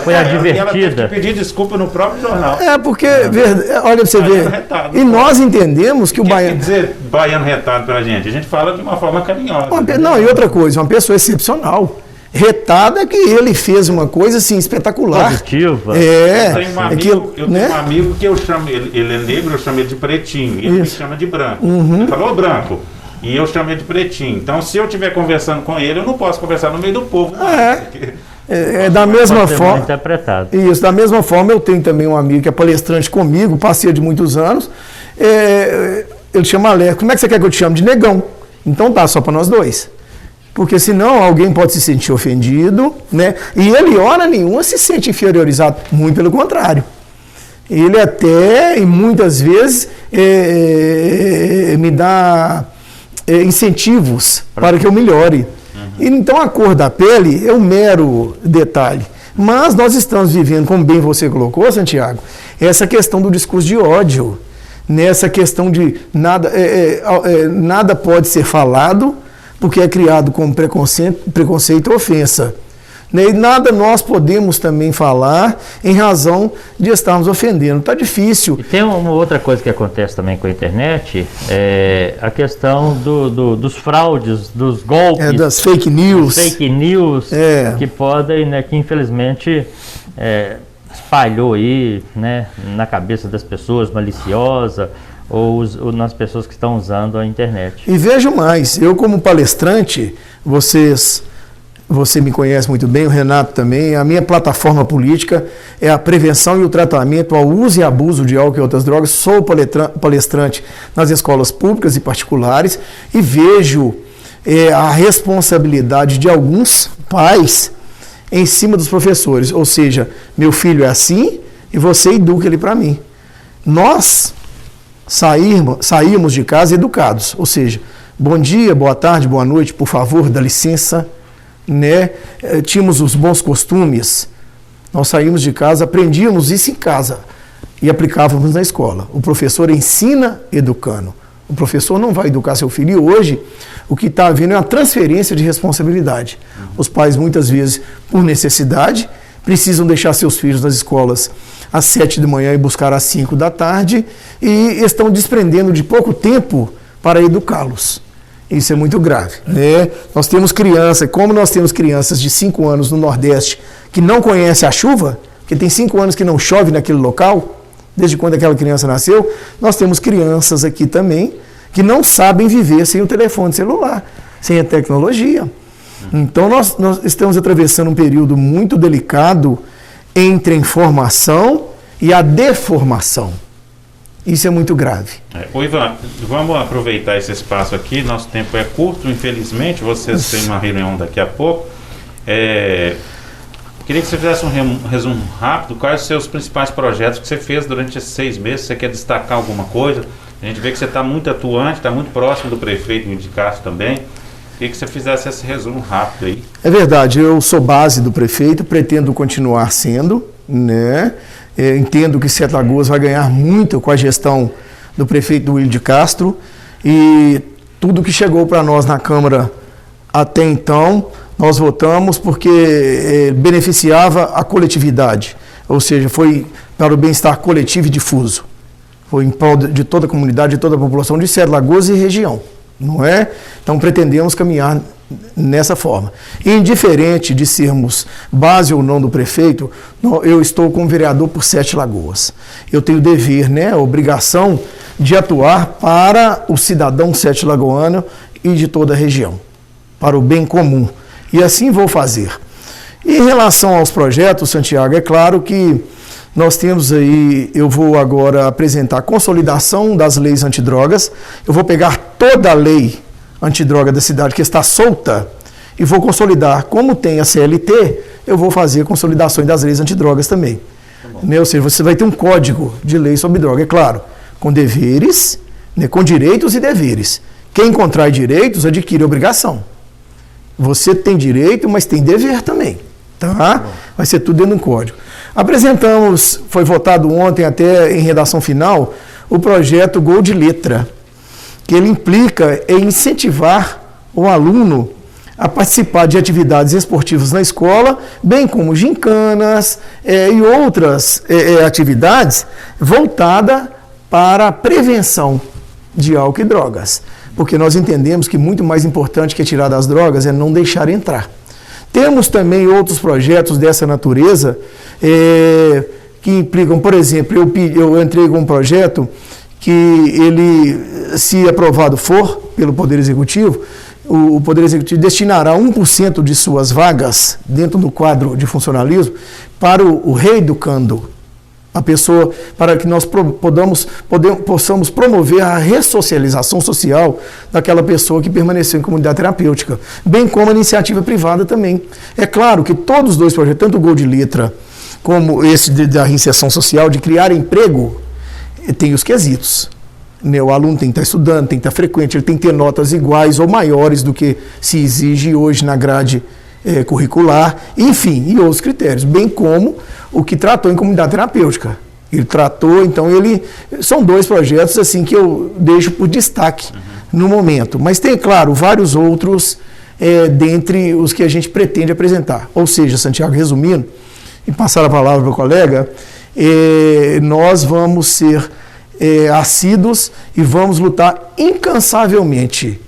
Foi advertida. E ela teve que pedir desculpa no próprio jornal. Porque, olha pra você ver. Retado, e nós entendemos que o baiano. O que quer dizer baiano retado pra gente? A gente fala de uma forma carinhosa. Não, e outra coisa, uma pessoa excepcional. retada que ele fez uma coisa assim espetacular. Positiva. Eu tenho um amigo que eu chamo, ele é negro, eu chamo ele de pretinho, ele me chama de branco. Ele falou branco. E eu chamo ele de pretinho. Então, se eu estiver conversando com ele, eu não posso conversar no meio do povo. Da mesma forma. Interpretado. Isso, da mesma forma, eu tenho também um amigo que é palestrante comigo, parceiro de muitos anos. Ele chama Alex. Como é que você quer que eu te chame? De negão. Então tá, só para nós dois. Porque senão alguém pode se sentir ofendido, né? E ele, hora nenhuma, se sente inferiorizado. Muito pelo contrário. Ele até, e muitas vezes, me dá incentivos para que eu melhore. Então a cor da pele é um mero detalhe. Mas nós estamos vivendo, como bem você colocou, Santiago, essa questão do discurso de ódio. Nessa questão de nada pode ser falado porque é criado como preconceito ou ofensa. E nada nós podemos também falar em razão de estarmos ofendendo. Está difícil. E tem uma outra coisa que acontece também com a internet, a questão dos fraudes, dos golpes. Das fake news. Que podem, né, que infelizmente espalhou aí, né, na cabeça das pessoas, maliciosa, ou nas pessoas que estão usando a internet. E vejo mais, eu como palestrante, você me conhece muito bem, o Renato também, a minha plataforma política é a prevenção e o tratamento ao uso e abuso de álcool e outras drogas. Sou palestrante nas escolas públicas e particulares e vejo a responsabilidade de alguns pais em cima dos professores, ou seja, meu filho é assim e você educa ele para mim. Nós saímos de casa educados, ou seja, bom dia, boa tarde, boa noite, por favor, dá licença, né? Tínhamos os bons costumes, nós saímos de casa, aprendíamos isso em casa e aplicávamos na escola. O professor ensina educando. O professor não vai educar seu filho. E hoje, o que está havendo é uma transferência de responsabilidade. Os pais, muitas vezes, por necessidade, precisam deixar seus filhos nas escolas às 7 da manhã e buscar às 5 da tarde e estão desprendendo de pouco tempo para educá-los. Isso é muito grave, né? Nós temos crianças, como nós temos crianças de 5 anos no Nordeste que não conhecem a chuva, que tem 5 anos que não chove naquele local, desde quando aquela criança nasceu, nós temos crianças aqui também que não sabem viver sem o telefone celular, sem a tecnologia. Então nós estamos atravessando um período muito delicado entre a informação e a deformação. Isso é muito grave. Ivan, vamos aproveitar esse espaço aqui, nosso tempo é curto, infelizmente, vocês têm uma reunião daqui a pouco. Queria que você fizesse um resumo rápido, quais os seus principais projetos que você fez durante esses 6 meses, você quer destacar alguma coisa? A gente vê que você está muito atuante, está muito próximo do prefeito de Castro também. Queria que você fizesse esse resumo rápido aí. É verdade, eu sou base do prefeito, pretendo continuar sendo, né? Entendo que Sete Lagoas vai ganhar muito com a gestão do prefeito Willy de Castro e tudo que chegou para nós na Câmara até então, nós votamos porque beneficiava a coletividade, ou seja, foi para o bem-estar coletivo e difuso. Foi em prol de toda a comunidade, de toda a população de Sete Lagoas e região, não é? Então pretendemos caminhar nessa forma. Indiferente de sermos base ou não do prefeito, eu estou como vereador por Sete Lagoas. Eu tenho o dever, né, a obrigação de atuar para o cidadão sete lagoano e de toda a região, para o bem comum. E assim vou fazer. E em relação aos projetos, Santiago, é claro que nós temos aí, eu vou agora apresentar a consolidação das leis antidrogas, eu vou pegar toda a lei antidroga da cidade que está solta e vou consolidar. Como tem a CLT, eu vou fazer consolidações das leis antidrogas também. Ou seja, você vai ter um código de lei sobre droga, é claro, com deveres, né, com direitos e deveres. Quem contrai direitos adquire obrigação. Você tem direito, mas tem dever também. Tá? Vai ser tudo dentro de um código. Apresentamos, foi votado ontem até em redação final, o projeto Gol de Letra, que ele implica em incentivar o aluno a participar de atividades esportivas na escola, bem como gincanas e outras atividades voltadas para a prevenção de álcool e drogas. Porque nós entendemos que muito mais importante que tirar das drogas é não deixar entrar. Temos também outros projetos dessa natureza que implicam, por exemplo, eu entrei com um projeto que ele, se aprovado for pelo Poder Executivo, o Poder Executivo destinará 1% de suas vagas dentro do quadro de funcionalismo para o reeducando a pessoa, para que nós possamos promover a ressocialização social daquela pessoa que permaneceu em comunidade terapêutica, bem como a iniciativa privada também. É claro que todos os dois projetos, tanto o Gol de Letra como esse da reinserção social, de criar emprego, tem os quesitos. O aluno tem que estar estudando, tem que estar frequente, ele tem que ter notas iguais ou maiores do que se exige hoje na grade curricular, enfim, e outros critérios, bem como o que tratou em comunidade terapêutica. Ele tratou, então, são dois projetos assim que eu deixo por destaque no momento, mas tem, claro, vários outros dentre os que a gente pretende apresentar. Ou seja, Santiago, resumindo, e passar a palavra para o colega, nós vamos ser assíduos e vamos lutar incansavelmente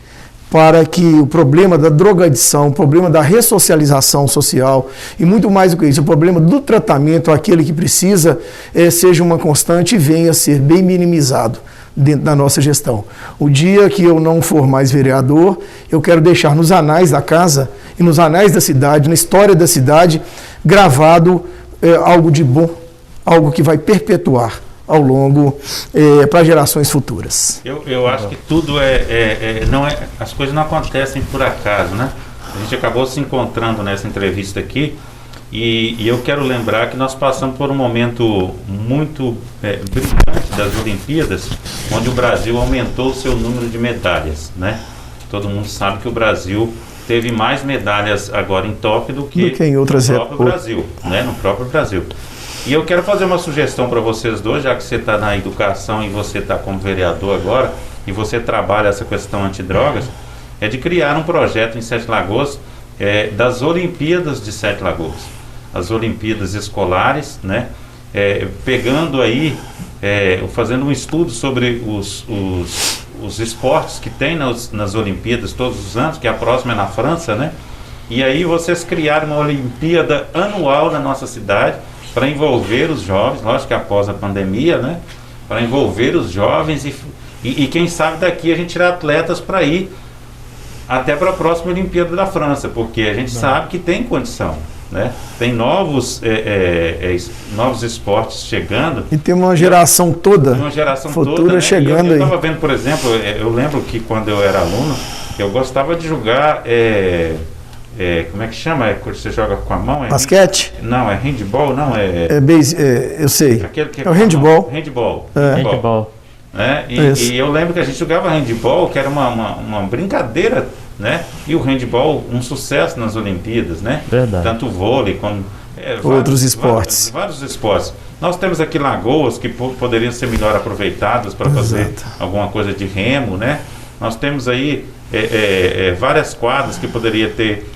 para que o problema da drogadição, o problema da ressocialização social e muito mais do que isso, o problema do tratamento, aquele que precisa, seja uma constante e venha a ser bem minimizado dentro da nossa gestão. O dia que eu não for mais vereador, eu quero deixar nos anais da casa e nos anais da cidade, na história da cidade, gravado algo de bom, algo que vai perpetuar ao longo para gerações futuras. Eu acho que tudo as coisas não acontecem por acaso, né? A gente acabou se encontrando nessa entrevista aqui e eu quero lembrar que nós passamos por um momento muito brilhante das Olimpíadas, onde o Brasil aumentou o seu número de medalhas, né? Todo mundo sabe que o Brasil teve mais medalhas agora em Tóquio do que em outras no próprio Brasil, né? No próprio Brasil. E eu quero fazer uma sugestão para vocês dois, já que você está na educação e você está como vereador agora, e você trabalha essa questão antidrogas, é de criar um projeto em Sete Lagoas das Olimpíadas de Sete Lagoas. As Olimpíadas escolares, né? Pegando aí, fazendo um estudo sobre os esportes que tem nas Olimpíadas todos os anos, que a próxima é na França, né? E aí vocês criaram uma Olimpíada anual na nossa cidade, para envolver os jovens, lógico que após a pandemia, né? Para envolver os jovens e quem sabe daqui a gente tirar atletas para ir até para a próxima Olimpíada da França, porque a gente sabe que tem condição, né? Tem novos esportes chegando. E tem uma geração toda, futura, né? Chegando aí. Eu estava vendo, por exemplo, eu lembro que quando eu era aluno, eu gostava de jogar... como é que chama? Quando você joga com a mão? Basquete? Não, é handball, não é... eu sei. É o handball. Handball. Handball. E eu lembro que a gente jogava handball, que era uma brincadeira, né? E o handball, um sucesso nas Olimpíadas, né? Verdade. Tanto o vôlei como... outros esportes. Vários esportes. Nós temos aqui lagoas que poderiam ser melhor aproveitadas para fazer alguma coisa de remo, né? Nós temos aí várias quadras que poderia ter...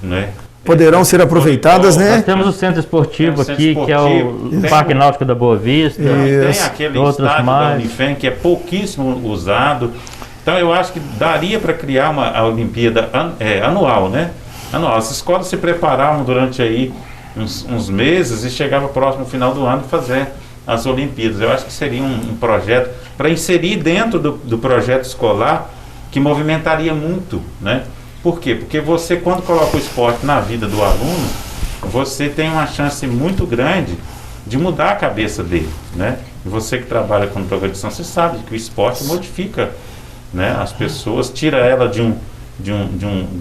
né? Poderão ser aproveitadas, né? Nós temos o centro esportivo aqui, que é o Parque Náutico da Boa Vista. Tem aquele estádio da Unifem, que é pouquíssimo usado. Então eu acho que daria para criar a Olimpíada anual, né? Anual. As escolas se preparavam durante aí uns meses e chegava próximo final do ano fazer as Olimpíadas. Eu acho que seria um projeto para inserir dentro do projeto escolar que movimentaria muito, né? Por quê? Porque você, quando coloca o esporte na vida do aluno, você tem uma chance muito grande de mudar a cabeça dele, né? E você que trabalha com drogadição, você sabe que o esporte modifica, né, as pessoas, tira ela de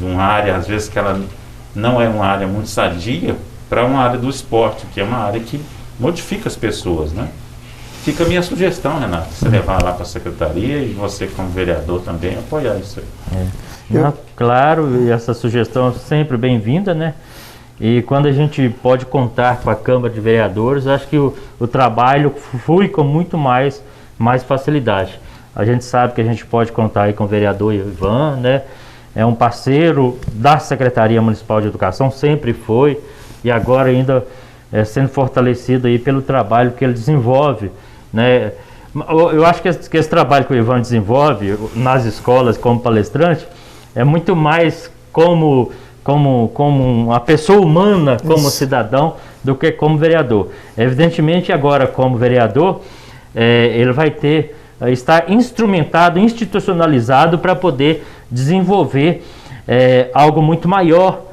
uma área, às vezes, que ela não é uma área muito sadia, para uma área do esporte, que é uma área que modifica as pessoas, né? Fica a minha sugestão, Renato, você levar lá para a secretaria e você, como vereador, também apoiar isso aí. Claro, e essa sugestão é sempre bem-vinda, né? E quando a gente pode contar com a Câmara de Vereadores, acho que o trabalho flui com muito mais facilidade. A gente sabe que a gente pode contar aí com o vereador Ivan, né? É um parceiro da Secretaria Municipal de Educação, sempre foi, e agora ainda sendo fortalecido aí pelo trabalho que ele desenvolve, né? Eu acho que esse trabalho que o Ivan desenvolve nas escolas como palestrante é muito mais como como uma pessoa humana, como cidadão, do que como vereador. Evidentemente, agora, como vereador, ele vai estar instrumentado, institucionalizado para poder desenvolver algo muito maior,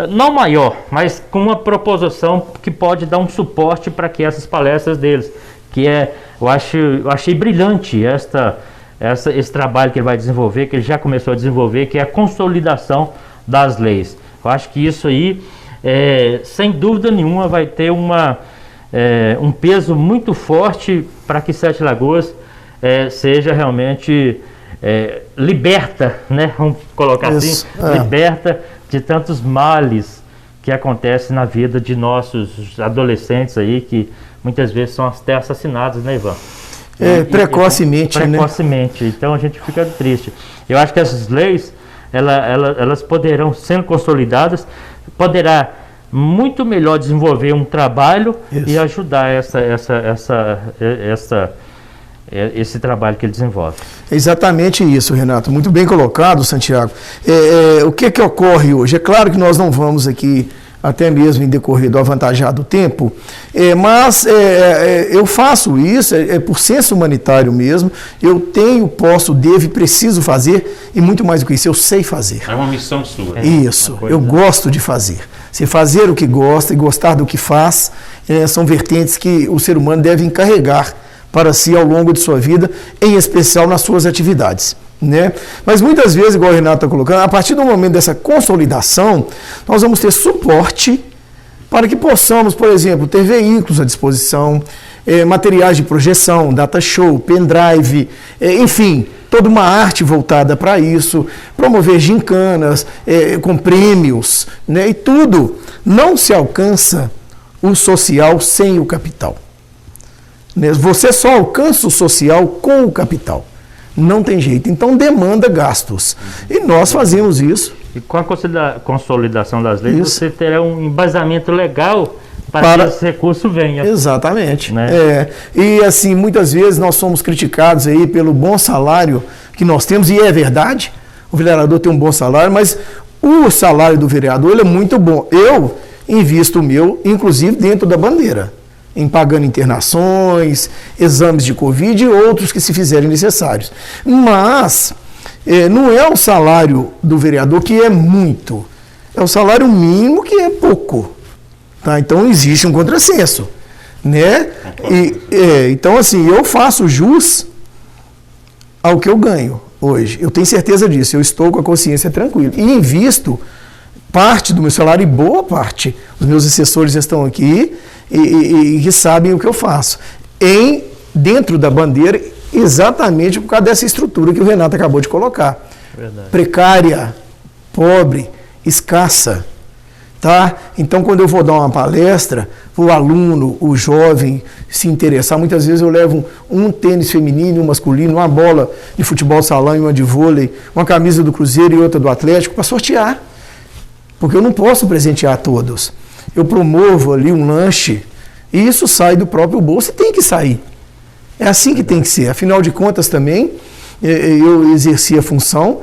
não maior, mas com uma proposição que pode dar um suporte para que essas palestras deles, que eu achei brilhante esse trabalho que ele vai desenvolver, que ele já começou a desenvolver, que é a consolidação das leis. Eu acho que isso aí, sem dúvida nenhuma, vai ter um peso muito forte para que Sete Lagoas seja realmente liberta, né? Vamos colocar assim, liberta de tantos males que acontecem na vida de nossos adolescentes aí, que muitas vezes são até assassinados, né, Ivan? Precocemente, precocemente, né? Então a gente fica triste. Eu acho que essas leis, elas poderão, sendo consolidadas, poderá muito melhor desenvolver um trabalho e ajudar esse trabalho que ele desenvolve. É exatamente isso, Renato. Muito bem colocado, Santiago. O que ocorre hoje? É claro que nós não vamos aqui, até mesmo em decorrer do avantajado tempo, mas eu faço isso, por senso humanitário mesmo. Eu tenho, posso, devo e preciso fazer, e muito mais do que isso, eu sei fazer. É uma missão sua. Isso, eu gosto de fazer. Se fazer o que gosta e gostar do que faz, são vertentes que o ser humano deve encarregar para si ao longo de sua vida, em especial nas suas atividades, né? Mas muitas vezes, igual o Renato está colocando, a partir do momento dessa consolidação, nós vamos ter suporte para que possamos, por exemplo, ter veículos à disposição, materiais de projeção, data show, pendrive, enfim, toda uma arte voltada para isso, promover gincanas com prêmios, né? E tudo. Não se alcança o social sem o capital. Você só alcança o social com o capital. Não tem jeito. Então demanda gastos. E nós fazemos isso. E com a consolidação das leis, você terá um embasamento legal para que esse recurso venha. Exatamente. Né? E assim, muitas vezes nós somos criticados aí pelo bom salário que nós temos, e é verdade, o vereador tem um bom salário, mas o salário do vereador ele é muito bom. Eu invisto o meu, inclusive, dentro da bandeira, em pagando internações, exames de Covid e outros que se fizerem necessários. Mas não é o salário do vereador que é muito, é o salário mínimo que é pouco. Tá? Então existe um contrassenso, né? Então assim, eu faço jus ao que eu ganho hoje. Eu tenho certeza disso, eu estou com a consciência tranquila. E invisto parte do meu salário, e boa parte, os meus assessores estão aqui e que sabem o que eu faço. Dentro da bandeira, exatamente por causa dessa estrutura que o Renato acabou de colocar. Verdade. Precária, pobre, escassa. Tá? Então, quando eu vou dar uma palestra, o aluno, o jovem se interessar, muitas vezes eu levo um tênis feminino e um masculino, uma bola de futebol salão e uma de vôlei, uma camisa do Cruzeiro e outra do Atlético, para sortear. Porque eu não posso presentear todos. Eu promovo ali um lanche e isso sai do próprio bolso e tem que sair. É assim que tem que ser. Afinal de contas também, eu exerci a função,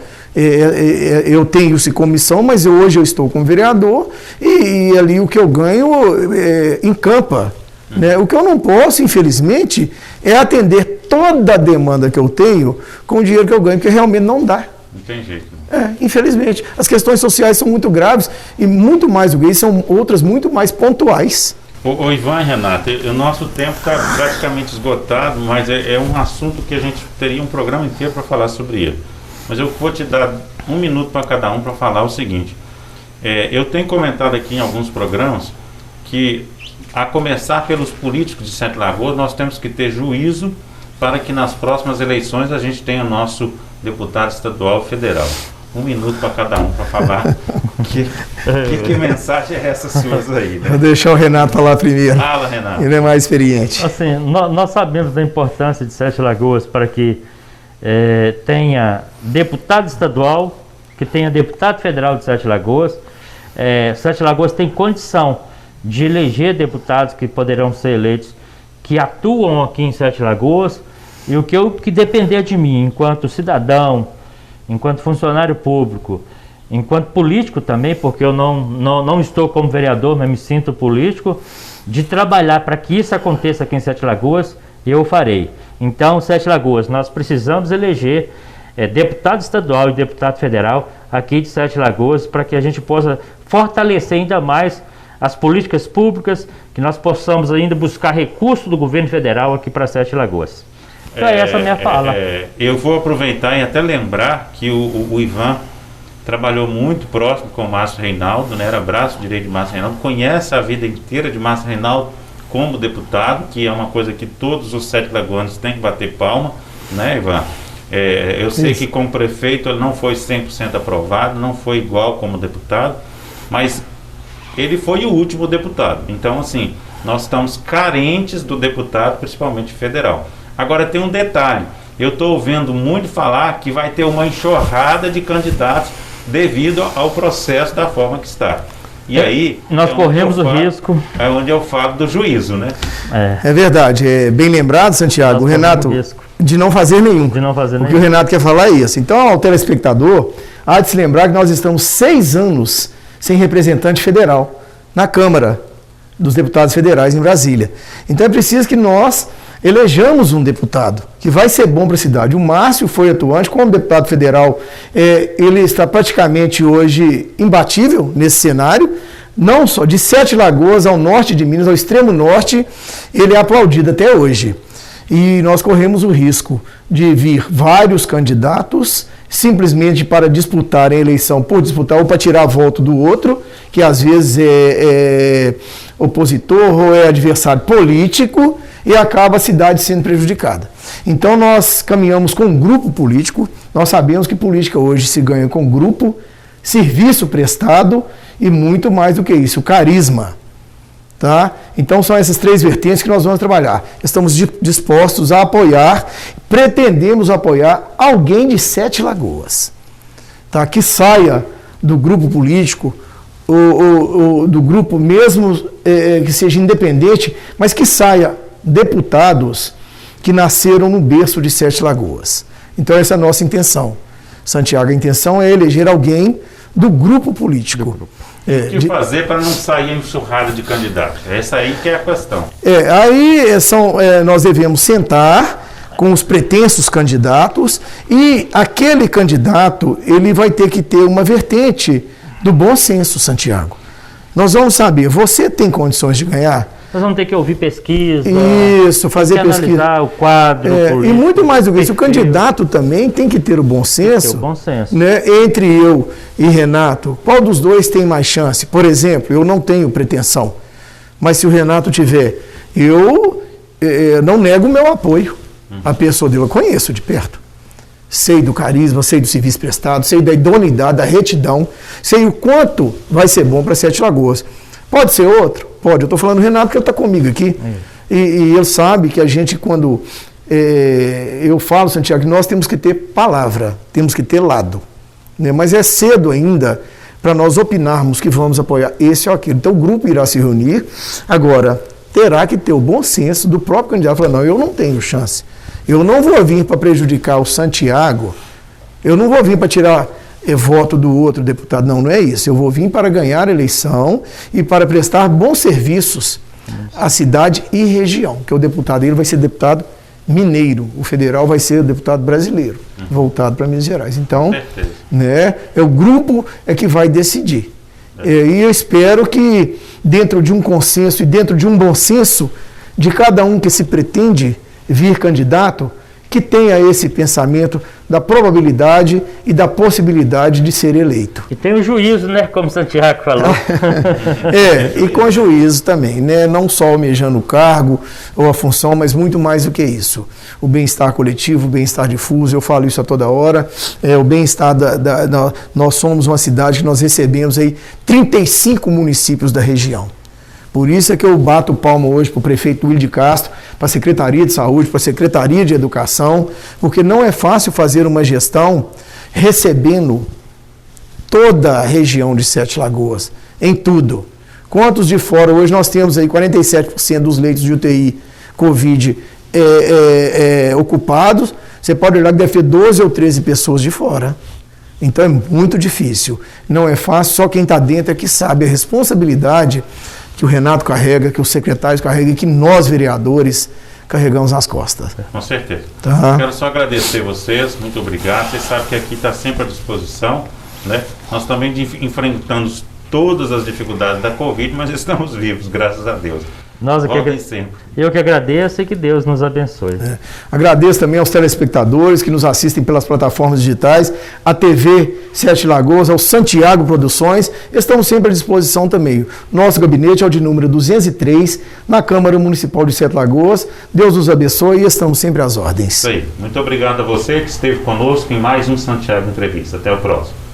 eu tenho essa comissão, mas hoje eu estou como vereador e ali o que eu ganho encampa. Né? O que eu não posso, infelizmente, é atender toda a demanda que eu tenho com o dinheiro que eu ganho, porque realmente não dá. Não tem jeito. Infelizmente. As questões sociais são muito graves e muito mais do que isso, são outras muito mais pontuais. Ô Ivan e Renato, o nosso tempo está praticamente esgotado, mas é um assunto que a gente teria um programa inteiro para falar sobre ele. Mas eu vou te dar 1 minuto para cada um para falar o seguinte. Eu tenho comentado aqui em alguns programas que, a começar pelos políticos de Sete Lagoas, nós temos que ter juízo para que nas próximas eleições a gente tenha nosso deputado estadual federal. 1 minuto para cada um para falar que mensagem é essa suas aí, né? Vou deixar o Renato falar primeiro. Fala, Renato. Ele é mais experiente. Assim, nós sabemos da importância de Sete Lagoas para que tenha deputado estadual, que tenha deputado federal de Sete Lagoas. Sete Lagoas tem condição de eleger deputados que poderão ser eleitos, que atuam aqui em Sete Lagoas, e o que depender de mim, enquanto cidadão, enquanto funcionário público, enquanto político também, porque eu não estou como vereador, mas me sinto político, de trabalhar para que isso aconteça aqui em Sete Lagoas, eu farei. Então, Sete Lagoas, nós precisamos eleger deputado estadual e deputado federal aqui de Sete Lagoas, para que a gente possa fortalecer ainda mais as políticas públicas, que nós possamos ainda buscar recursos do governo federal aqui para Sete Lagoas. Então essa é a minha fala. Eu vou aproveitar e até lembrar que o Ivan trabalhou muito próximo com o Márcio Reinaldo, né? Era braço direito de Márcio Reinaldo, conhece a vida inteira de Márcio Reinaldo como deputado, que é uma coisa que todos os sete lagoanos têm que bater palma, né, Ivan? Eu sei que como prefeito ele não foi 100% aprovado, não foi igual como deputado, mas ele foi o último deputado. Então, assim, nós estamos carentes do deputado, principalmente federal. Agora tem um detalhe, eu estou ouvindo muito falar que vai ter uma enxurrada de candidatos devido ao processo da forma que está. E aí... Nós corremos o risco... É onde eu falo do juízo, né? É verdade, é bem lembrado, Santiago, o Renato, de não fazer nenhum. De não fazer nenhum. O que o Renato quer falar é isso. Então, ao telespectador, há de se lembrar que nós estamos 6 anos sem representante federal na Câmara dos Deputados Federais em Brasília. Então é preciso que nós elejamos um deputado que vai ser bom para a cidade. O Márcio foi atuante como deputado federal, ele está praticamente hoje imbatível nesse cenário, não só de Sete Lagoas ao norte de Minas, ao extremo norte, ele é aplaudido até hoje. E nós corremos o risco de vir vários candidatos simplesmente para disputarem a eleição por disputar ou para tirar voto do outro, que às vezes é opositor ou é adversário político, e acaba a cidade sendo prejudicada. Então nós caminhamos com um grupo político, nós sabemos que política hoje se ganha com grupo, serviço prestado e muito mais do que isso, carisma. Tá? Então são essas 3 vertentes que nós vamos trabalhar. Estamos dispostos a apoiar, pretendemos apoiar alguém de Sete Lagoas, tá? Que saia do grupo político, do grupo mesmo que seja independente, mas que saia deputados que nasceram no berço de Sete Lagoas. Então essa é a nossa intenção. Santiago, a intenção é eleger alguém do grupo político. O que fazer para não sair enxurrada de candidatos? Essa aí que é a questão. Nós devemos sentar com os pretensos candidatos e aquele candidato ele vai ter que ter uma vertente do bom senso, Santiago. Nós vamos saber, você tem condições de ganhar? Nós vamos ter que ouvir pesquisa. Isso, fazer pesquisa. Analisar o quadro. E muito mais do que isso, o candidato também tem que ter o bom senso. Tem o bom senso. Né? Entre eu e Renato, qual dos dois tem mais chance? Por exemplo, eu não tenho pretensão, mas se o Renato tiver, eu não nego o meu apoio. A pessoa dele eu conheço de perto. Sei do carisma, sei do serviço prestado, sei da idoneidade, da retidão, sei o quanto vai ser bom para Sete Lagoas. Pode ser outro? Pode. Eu estou falando do Renato porque ele está comigo aqui. E ele sabe que a gente, quando eu falo, Santiago, que nós temos que ter palavra, temos que ter lado. Né? Mas é cedo ainda para nós opinarmos que vamos apoiar esse ou aquele. Então o grupo irá se reunir. Agora, terá que ter o bom senso do próprio candidato. Falar, não, eu não tenho chance. Eu não vou vir para prejudicar o Santiago. Eu não vou vir para tirar voto do outro deputado. Não, não é isso. Eu vou vir para ganhar a eleição e para prestar bons serviços à cidade e região, que o deputado ele vai ser deputado mineiro, o federal vai ser deputado brasileiro, voltado para Minas Gerais. Então, né, o grupo que vai decidir. E eu espero que dentro de um consenso e dentro de um bom senso de cada um que se pretende vir candidato, que tenha esse pensamento da probabilidade e da possibilidade de ser eleito. E tem o juízo, né, como Santiago falou. E com juízo também, né, não só almejando o cargo ou a função, mas muito mais do que isso. O bem-estar coletivo, o bem-estar difuso, eu falo isso a toda hora, o bem-estar nós somos uma cidade que nós recebemos aí 35 municípios da região. Por isso é que eu bato palma hoje para o prefeito Willy de Castro, para a Secretaria de Saúde, para a Secretaria de Educação, porque não é fácil fazer uma gestão recebendo toda a região de Sete Lagoas, em tudo. Quantos de fora? Hoje nós temos aí 47% dos leitos de UTI Covid ocupados. Você pode olhar que deve ter 12 ou 13 pessoas de fora. Então é muito difícil, não é fácil, só quem está dentro é que sabe a responsabilidade que o Renato carrega, que os secretários carregam e que nós, vereadores, carregamos nas costas. Com certeza. Tá. Quero só agradecer vocês, muito obrigado. Vocês sabem que aqui está sempre à disposição, né? Nós também enfrentamos todas as dificuldades da Covid, mas estamos vivos, graças a Deus. Eu que agradeço e que Deus nos abençoe. Agradeço também aos telespectadores que nos assistem pelas plataformas digitais, a TV Sete Lagoas, ao Santiago Produções. Estamos sempre à disposição também. Nosso gabinete é o de número 203, na Câmara Municipal de Sete Lagoas. Deus nos abençoe e estamos sempre às ordens. Isso aí. Muito obrigado a você que esteve conosco em mais um Santiago Entrevista. Até o próximo.